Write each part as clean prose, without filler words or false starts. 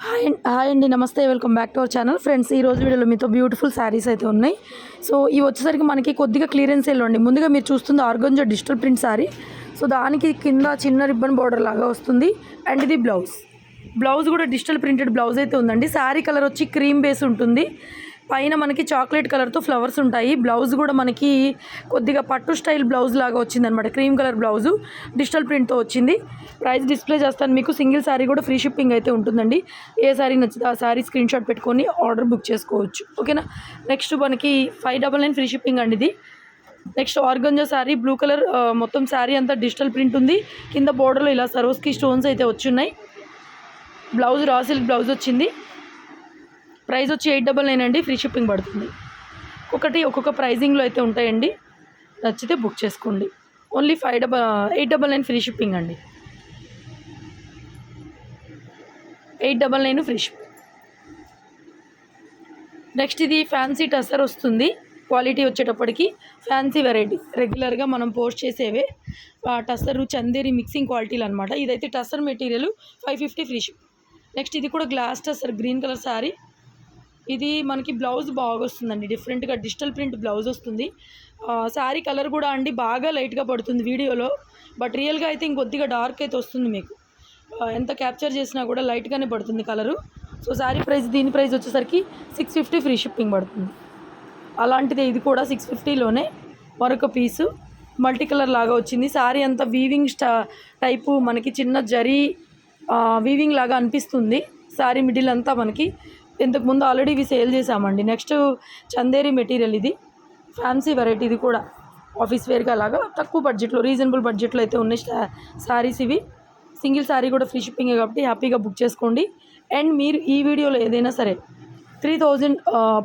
Hi అండి, నమస్తే, welcome back to our channel. Friends, ఈ రోజు వీడియోలో మీతో బ్యూటిఫుల్ శారీస్ అయితే ఉన్నాయి. సో ఇవి వచ్చేసరికి మనకి కొద్దిగా క్లియరెన్స్ సేల్ అండి. ముందుగా మీరు చూస్తుంది organza digital print sari. So దానికి కింద చిన్న రిబ్బన్ బార్డర్ లాగా వస్తుంది. అండ్ ఇది బ్లౌజ్ కూడా డిజిటల్ ప్రింటెడ్ బ్లౌజ్ అయితే ఉందండి. శారీ కలర్ వచ్చి క్రీమ్ బేస్ ఉంటుంది. పైన మనకి చాక్లెట్ కలర్తో ఫ్లవర్స్ ఉంటాయి. బ్లౌజ్ కూడా మనకి కొద్దిగా పట్టు స్టైల్ బ్లౌజ్ లాగా వచ్చిందనమాట. క్రీమ్ కలర్ బ్లౌజు డిజిటల్ ప్రింట్తో వచ్చింది. ప్రైస్ డిస్ప్లే చేస్తాను మీకు. సింగిల్ శారీ కూడా ఫ్రీ షిప్పింగ్ అయితే ఉంటుందండి. ఏ శారీ నచ్చితే ఆ శారీ స్క్రీన్ షాట్ పెట్టుకొని ఆర్డర్ బుక్ చేసుకోవచ్చు. ఓకేనా. నెక్స్ట్ మనకి 599 ఫ్రీ షిప్పింగ్ అండి ఇది. Next organza sari, blue colour, మొత్తం శారీ అంతా డిజిటల్ ప్రింట్ ఉంది. కింద బోర్డర్లో ఇలా సరోస్కి స్టోన్స్ అయితే వచ్చున్నాయి. బ్లౌజ్ రా సిల్క్ బ్లౌజ్ వచ్చింది. ప్రైస్ వచ్చి 899 అండి. ఫ్రీ షిప్పింగ్ పడుతుంది. ఒక్కొక్క ప్రైజింగ్లో అయితే ఉంటాయండి. నచ్చితే బుక్ చేసుకోండి. ఓన్లీ 899 ఫ్రీ షిప్పింగ్ అండి. 899 ఫ్రీ షిప్పింగ్. నెక్స్ట్ ఇది ఫ్యాన్సీ టస్సర్ వస్తుంది. క్వాలిటీ వచ్చేటప్పటికి ఫ్యాన్సీ వెరైటీ, రెగ్యులర్గా మనం పోస్ట్ చేసేవే టస్సరు చందేరి మిక్సింగ్ క్వాలిటీలు అనమాట. ఇదైతే tussar material 550 free ship. Next ఇది కూడా glass tussar green colour sari. ఇది మనకి బ్లౌజ్ బాగా వస్తుందండి. డిఫరెంట్గా డిజిటల్ ప్రింట్ బ్లౌజ్ వస్తుంది. శారీ కలర్ కూడా అండి బాగా లైట్గా పడుతుంది వీడియోలో, బట్ రియల్గా అయితే ఇంకొద్దిగా డార్క్ అయితే వస్తుంది మీకు. ఎంత క్యాప్చర్ చేసినా కూడా లైట్గానే పడుతుంది కలరు. సో శారీ ప్రైస్, దీని ప్రైస్ వచ్చేసరికి 650 ఫ్రీ షిప్పింగ్ పడుతుంది. అలాంటిదే ఇది కూడా 650లోనే మరొక పీసు మల్టీ కలర్ లాగా వచ్చింది. శారీ అంతా వీవింగ్ టైపు మనకి చిన్న జరీ వీవింగ్ లాగా అనిపిస్తుంది. శారీ మిడిల్ అంతా మనకి ఇంతకుముందు ఆల్రెడీ ఇవి సేల్ చేసామండి. నెక్స్ట్ చందేరి మెటీరియల్, ఇది ఫ్యాన్సీ వెరైటీ. ఇది కూడా ఆఫీస్ వేర్గా లాగా తక్కువ బడ్జెట్లో, రీజనబుల్ బడ్జెట్లో అయితే ఉన్నాయి శారీస్ ఇవి. సింగిల్ శారీ కూడా ఫ్రీ షిప్పింగే కాబట్టి హ్యాపీగా బుక్ చేసుకోండి. అండ్ మీరు ఈ వీడియోలో ఏదైనా సరే 3000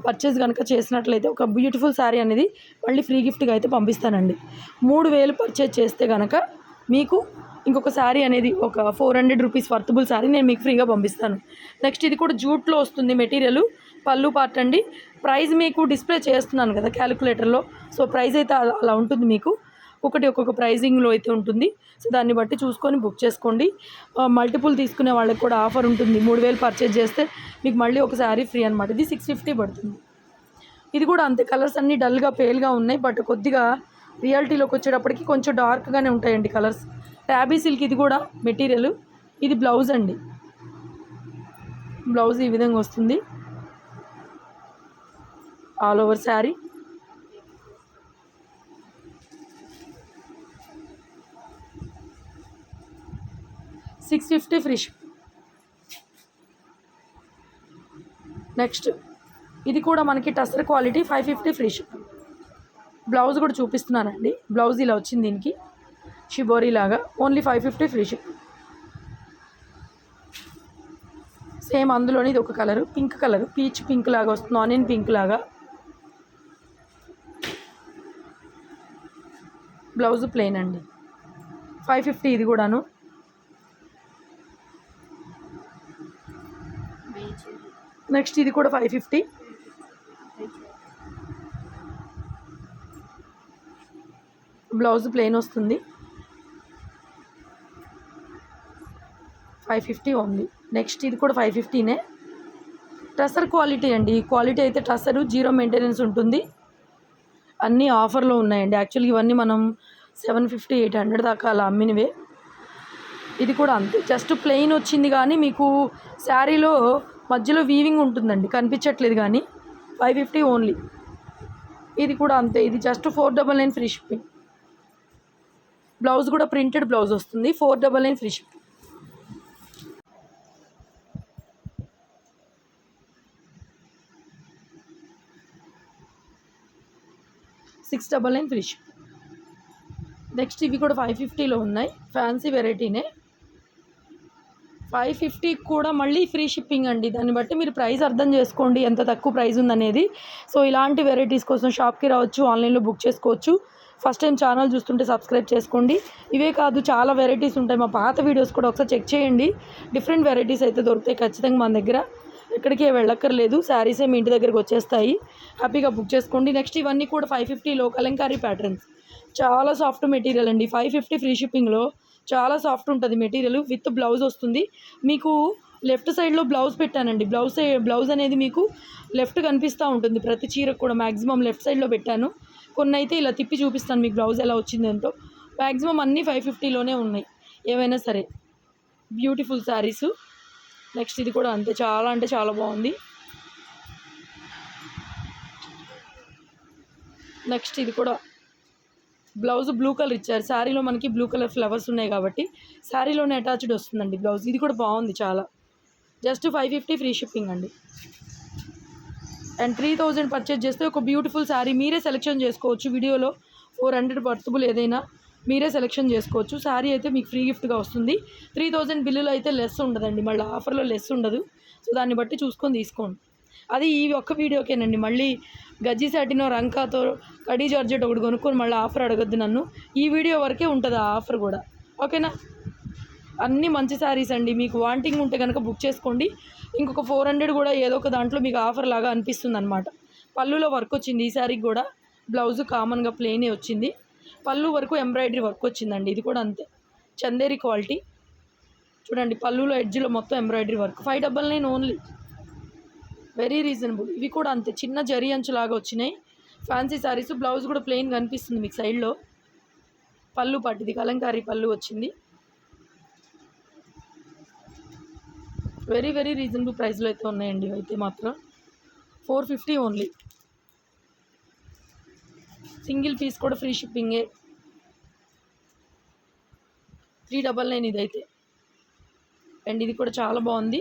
పర్చేస్ కనుక చేసినట్లయితే ఒక బ్యూటిఫుల్ శారీ అనేది మళ్ళీ ఫ్రీ గిఫ్ట్గా అయితే పంపిస్తానండి. 3000 పర్చేస్ చేస్తే కనుక మీకు ఇంకొక శారీ అనేది ఒక 400 రూపీస్ వర్తబుల్ శారీ నేను మీకు ఫ్రీగా పంపిస్తాను. నెక్స్ట్ ఇది కూడా జూట్లో వస్తుంది మెటీరియల్. పళ్ళు పార్ట్ అండి. ప్రైస్ మీకు డిస్ప్లే చేస్తున్నాను కదా క్యాలిక్యులేటర్లో. సో ప్రైస్ అయితే అలా ఉంటుంది మీకు. ఒక్కొక్క ప్రైజింగ్లో అయితే ఉంటుంది. సో దాన్ని బట్టి చూసుకొని బుక్ చేసుకోండి. మల్టిపుల్ తీసుకునే వాళ్ళకి కూడా ఆఫర్ ఉంటుంది. 3000 పర్చేజ్ చేస్తే మీకు మళ్ళీ ఒక శారీ ఫ్రీ అనమాట. ఇది 650 పడుతుంది. ఇది కూడా అంతే. కలర్స్ అన్నీ డల్గా పేల్గా ఉన్నాయి, బట్ కొద్దిగా రియాలిటీలోకి వచ్చేటప్పటికి కొంచెం డార్క్గానే ఉంటాయండి కలర్స్. ట్యాబీ సిల్క్ ఇది కూడా మెటీరియల్. ఇది బ్లౌజ్ అండి. బ్లౌజ్ ఈ విధంగా వస్తుంది. All over sari. $650 free ship. Next ఇది కూడా మనకి tussar quality 550 free ship. Blouse కూడా చూపిస్తున్నానండి. బ్లౌజ్ ఇలా వచ్చింది దీనికి షిబోరీ లాగా. Only 550 free ship. సేమ్ అందులోని ఇది ఒక colour, pink colour, peach pink లాగా వస్తుంది, ఆనియన్ పింక్ లాగా. బ్లౌజ్ ప్లెయిన్ అండి. 550 ఇది కూడాను. నెక్స్ట్ ఇది కూడా 550. బ్లౌజ్ ప్లెయిన్ వస్తుంది. 550 ఓన్లీ. నెక్స్ట్ ఇది కూడా 550నే. టస్సర్ క్వాలిటీ అండి. ఈ క్వాలిటీ అయితే టస్సరు 0 మెయింటెనెన్స్ ఉంటుంది. అన్నీ ఆఫర్లో ఉన్నాయండి. యాక్చువల్గా ఇవన్నీ మనం 750, 800 దాకా అలా అమ్మినవే. ఇది కూడా అంతే. జస్ట్ ప్లెయిన్ వచ్చింది కానీ మీకు శారీలో మధ్యలో వీవింగ్ ఉంటుందండి, కనిపించట్లేదు కానీ 550 ఓన్లీ. ఇది కూడా అంతే. ఇది జస్ట్ 499 ఫ్రీ షిప్పింగ్. బ్లౌజ్ కూడా ప్రింటెడ్ బ్లౌజ్ వస్తుంది. 499 free shipping. 699 free ship. Next ఇవి కూడా 550లో ఉన్నాయి. ఫ్యాన్సీ వెరైటీనే. 550 కూడా మళ్ళీ ఫ్రీ షిప్పింగ్ అండి. దాన్ని బట్టి మీరు ప్రైస్ అర్థం చేసుకోండి ఎంత తక్కువ ప్రైస్ ఉందనేది. సో ఇలాంటి వెరైటీస్ కోసం షాప్కి రావచ్చు, ఆన్లైన్లో బుక్ చేసుకోవచ్చు. ఫస్ట్ టైం ఛానల్ చూస్తుంటే సబ్స్క్రైబ్ చేసుకోండి. ఇవే కాదు చాలా వెరైటీస్ ఉంటాయి. మా పాత వీడియోస్ కూడా ఒకసారి చెక్ చేయండి. డిఫరెంట్ వెరైటీస్ అయితే దొరుకుతాయి ఖచ్చితంగా మన దగ్గర. ఎక్కడికి వెళ్ళక్కర్లేదు, శారీసే మీ ఇంటి దగ్గరికి వచ్చేస్తాయి. హ్యాపీగా బుక్ చేసుకోండి. నెక్స్ట్ ఇవన్నీ కూడా 550లో కలంకారీ ప్యాటర్న్స్. చాలా సాఫ్ట్ మెటీరియల్ అండి. 550 ఫ్రీ షిప్పింగ్లో చాలా సాఫ్ట్ ఉంటుంది మెటీరియల్. విత్ బ్లౌజ్ వస్తుంది మీకు. లెఫ్ట్ సైడ్లో బ్లౌజ్ పెట్టానండి. బ్లౌజ్ అనేది మీకు లెఫ్ట్ కనిపిస్తూ ఉంటుంది ప్రతి చీరకు కూడా. మ్యాక్సిమం లెఫ్ట్ సైడ్లో పెట్టాను. కొన్ని అయితే ఇలా తిప్పి చూపిస్తాను మీకు బ్లౌజ్ ఎలా వచ్చిందేంటో. మ్యాక్సిమం అన్నీ 550లోనే ఉన్నాయి ఏవైనా సరే. బ్యూటిఫుల్ శారీసు. నెక్స్ట్ ఇది కూడా అంతే, చాలా అంటే చాలా బాగుంది. నెక్స్ట్ ఇది కూడా బ్లౌజ్ బ్లూ కలర్ ఇచ్చారు. శారీలో మనకి బ్లూ కలర్ ఫ్లవర్స్ ఉన్నాయి కాబట్టి శారీలోనే అటాచ్డ్ వస్తుందండి బ్లౌజ్. ఇది కూడా బాగుంది చాలా. జస్ట్ 550 ఫ్రీ షిప్పింగ్ అండి. అండ్ 3000 పర్చేజ్ చేస్తే ఒక బ్యూటిఫుల్ శారీ మీరే సెలెక్షన్ చేసుకోవచ్చు. వీడియోలో 400 వర్తబుల్ ఏదైనా మీరే సెలెక్షన్ చేసుకోవచ్చు. శారీ అయితే మీకు ఫ్రీ గిఫ్ట్గా వస్తుంది. 3000 బిల్లులో అయితే లెస్ ఉండదండి, మళ్ళీ ఆఫర్లో లెస్ ఉండదు. సో దాన్ని బట్టి చూసుకొని తీసుకోండి. అది ఈ ఒక్క వీడియోకేనండి. మళ్ళీ గజ్జి సాటినో రంకాతో కడీ జార్జెట్ ఒకటి కొనుక్కొని మళ్ళీ ఆఫర్ అడగద్దు నన్ను. ఈ వీడియో వరకే ఉంటుంది ఆ ఆఫర్ కూడా. ఓకేనా? అన్నీ మంచి శారీస్ అండి. మీకు వాంటింగ్ ఉంటే కనుక బుక్ చేసుకోండి. ఇంకొక 400 కూడా ఏదో ఒక దాంట్లో మీకు ఆఫర్ లాగా అనిపిస్తుంది అనమాట. పళ్ళులో వర్క్ వచ్చింది ఈ శారీకి కూడా. బ్లౌజ్ కామన్గా ప్లెయినే వచ్చింది. పళ్ళు వరకు ఎంబ్రాయిడరీ వర్క్ వచ్చిందండి. ఇది కూడా అంతే, చందేరి క్వాలిటీ. చూడండి పళ్ళులో ఎడ్జ్లో మొత్తం embroidery work. 599 only, very reasonable. ఇవి కూడా అంతే, చిన్న జరీ అంచులాగా వచ్చినాయి ఫ్యాన్సీ శారీస్. బ్లౌజ్ కూడా ప్లెయిన్ కనిపిస్తుంది మీకు సైడ్లో. పళ్ళు పట్టిది కలంకారీ పళ్ళు వచ్చింది. వెరీ వెరీ రీజనబుల్ ప్రైస్లో అయితే ఉన్నాయండి అయితే మాత్రం. 450 ఓన్లీ. సింగిల్ పీస్ కూడా ఫ్రీ షిప్పింగే. 399 ఇదైతే. అండ్ ఇది కూడా చాలా బాగుంది.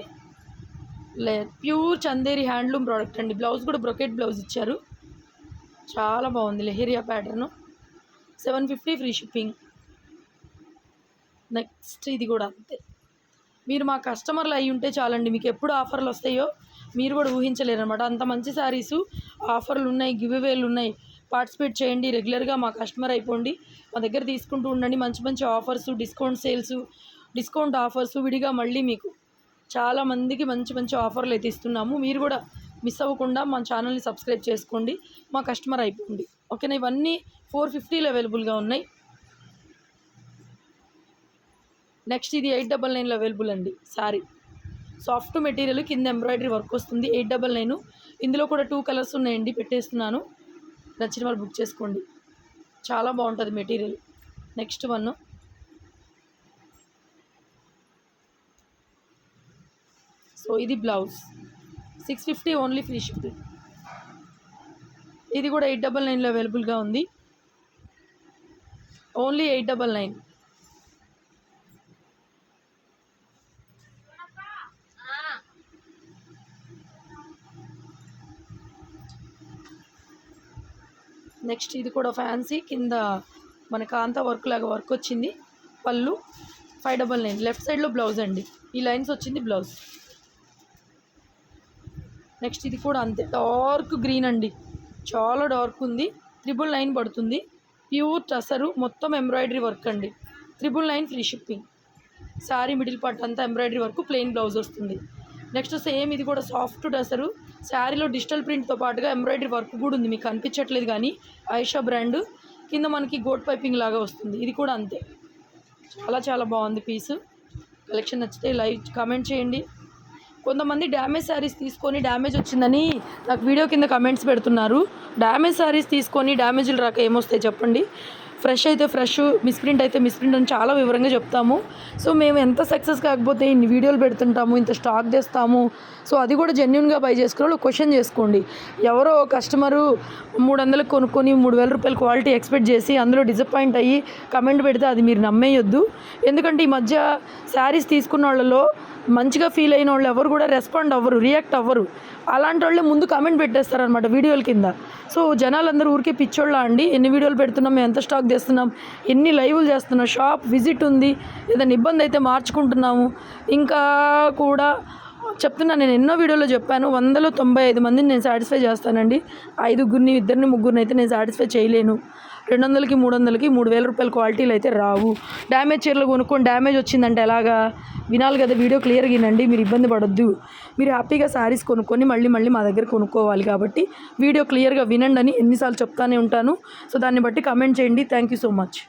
ప్యూర్ చందేరి హ్యాండ్లూమ్ ప్రోడక్ట్ అండి. బ్లౌజ్ కూడా బ్రొకెట్ బ్లౌజ్ ఇచ్చారు, చాలా బాగుంది. Lehariya pattern. 750 free shipping. Next ఇది కూడా అంతే. మీరు మా కస్టమర్లు అయి ఉంటే చాలండి, మీకు ఎప్పుడు ఆఫర్లు వస్తాయో మీరు కూడా ఊహించలేరు అనమాట. అంత మంచి శారీసు, ఆఫర్లు ఉన్నాయి, గివ్ అవేలు ఉన్నాయి. పార్టిసిపేట్ చేయండి, రెగ్యులర్గా మా కస్టమర్ అయిపోండి, మా దగ్గర తీసుకుంటూ ఉండండి. మంచి మంచి offers, discount sales, discount offers విడిగా మళ్ళీ మీకు చాలా మందికి మంచి మంచి ఆఫర్లు అయితే ఇస్తున్నాము. మీరు కూడా మిస్ అవ్వకుండా మా ఛానల్ని సబ్స్క్రైబ్ చేసుకోండి, మా కస్టమర్ అయిపోండి. ఓకేనా? ఇవన్నీ 450లో అవైలబుల్గా ఉన్నాయి. నెక్స్ట్ ఇది 899లో అవైలబుల్ అండి శారీ. సాఫ్ట్ మెటీరియల్, కింద ఎంబ్రాయిడరీ వర్క్ వస్తుంది. 899. ఇందులో కూడా 2 కలర్స్ ఉన్నాయండి, పెట్టేస్తున్నాను. నచ్చిన వాళ్ళు బుక్ చేసుకోండి, చాలా బాగుంటుంది మెటీరియల్. నెక్స్ట్ వన్ సో ఇది బ్లౌజ్ 650 ఓన్లీ ఫ్రీ షిప్పింగ్. ఇది కూడా 899లో అవైలబుల్గా ఉంది, ఓన్లీ 899. నెక్స్ట్ ఇది కూడా ఫ్యాన్సీ, కింద మన కాంతా వర్క్ లాగా వర్క్ వచ్చింది. పళ్ళు 599. లెఫ్ట్ సైడ్లో బ్లౌజ్ అండి, ఈ లైన్స్ వచ్చింది బ్లౌజ్. నెక్స్ట్ ఇది కూడా అంతే, డార్క్ గ్రీన్ అండి, చాలా డార్క్ ఉంది. 999 పడుతుంది. ప్యూర్ టసరు, మొత్తం ఎంబ్రాయిడరీ వర్క్ అండి. 999 free shipping. Sari middle part అంతా ఎంబ్రాయిడరీ వర్క్, ప్లెయిన్ బ్లౌజ్ వస్తుంది. నెక్స్ట్ సేమ్ ఇది కూడా సాఫ్ట్ టసరు, శారీలో డిజిటల్ ప్రింట్తో పాటుగా ఎంబ్రాయిడరీ వర్క్ కూడా ఉంది, మీకు కనిపించట్లేదు కానీ ఐషా బ్రాండ్. కింద మనకి గోట్ పైపింగ్ లాగా వస్తుంది. ఇది కూడా అంతే, చాలా చాలా బాగుంది పీసు. కలెక్షన్ నచ్చితే లైక్ కామెంట్ చేయండి. కొంతమంది డ్యామేజ్ శారీస్ తీసుకొని డ్యామేజ్ వచ్చిందని నాకు వీడియో కింద కమెంట్స్ పెడుతున్నారు. డ్యామేజ్ శారీస్ తీసుకొని డ్యామేజ్లు రాక ఏమొస్తాయి చెప్పండి? ఫ్రెష్ అయితే ఫ్రెష్, మిస్ప్రింట్ అయితే మిస్ప్రింట్ అని చాలా వివరంగా చెప్తాము. సో మేము ఎంత సక్సెస్ కాకపోతే ఇన్ని వీడియోలు పెడుతుంటాము, ఇంత స్టాక్ తెస్తాము. సో అది కూడా జెన్యున్గా బై చేసుకునే వాళ్ళు క్వశ్చన్ చేసుకోండి. ఎవరో కస్టమరు 300 కొనుక్కొని 3000 రూపాయల క్వాలిటీ ఎక్స్పెక్ట్ చేసి అందులో డిసప్పాయింట్ అయ్యి కమెంట్ పెడితే అది మీరు నమ్మేయొద్దు. ఎందుకంటే ఈ మధ్య శారీస్ తీసుకున్న వాళ్ళలో మంచిగా ఫీల్ అయిన వాళ్ళు ఎవరు కూడా రెస్పాండ్ అవ్వరు, రియాక్ట్ అవ్వరు. అలాంటి వాళ్ళే ముందు కామెంట్ పెట్టేస్తారనమాట వీడియోల కింద. సో జనాలందరూ ఊరికే పిచ్చోళ్ళ అండి, ఎన్ని వీడియోలు పెడుతున్నాం, మేము ఎంత స్టాక్ చేస్తున్నాం, ఎన్ని లైవ్లు చేస్తున్నాం, షాప్ విజిట్ ఉంది, ఏదైనా ఇబ్బంది అయితే మార్చుకుంటున్నాము. ఇంకా కూడా చెప్తున్నా, నేను ఎన్నో వీడియోలో చెప్పాను, 195 మందిని నేను సాటిస్ఫై చేస్తానండి. 5గురిని 2 3 అయితే నేను సాటిస్ఫై చేయలేను. 200కి 300కి 3000 రూపాయల క్వాలిటీలు అయితే రావు. డ్యామేజ్ చీరలు కొనుక్కొని డ్యామేజ్ వచ్చిందంటే ఎలాగా? వినాలి కదా, వీడియో క్లియర్గా వినండి, మీరు ఇబ్బంది పడొద్దు. మీరు హ్యాపీగా శారీస్ కొనుక్కొని మళ్ళీ మా దగ్గర కొనుక్కోవాలి కాబట్టి వీడియో క్లియర్గా వినండి అని ఎన్నిసార్లు చెప్తానే ఉంటాను. సో దాన్ని బట్టి కమెంట్ చేయండి. Thank you so much.